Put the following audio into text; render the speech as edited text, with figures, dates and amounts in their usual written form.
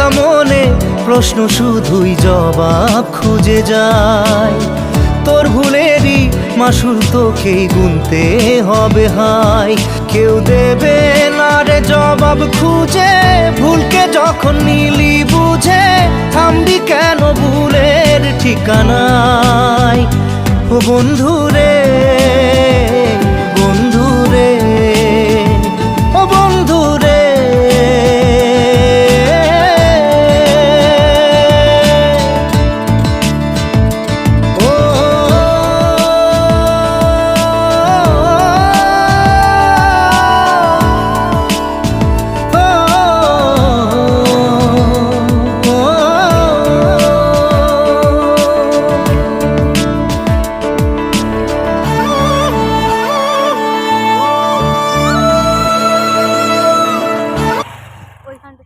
ভাঙা মনে প্রশ্ন শুধুই জবাব খুঁজে যায়। তোর ভুলেরই মাসুল তোকেই গুনতে হবে হাই। কেউ দেবে না রে জবাব খুঁজে, ভুলকে যখন নিলি বুঝে থামবি কেন ভুলের ঠিকানায়। ও বন্ধু রে, বন্ধু রে, ও বন্ধু রে। ওইখানটা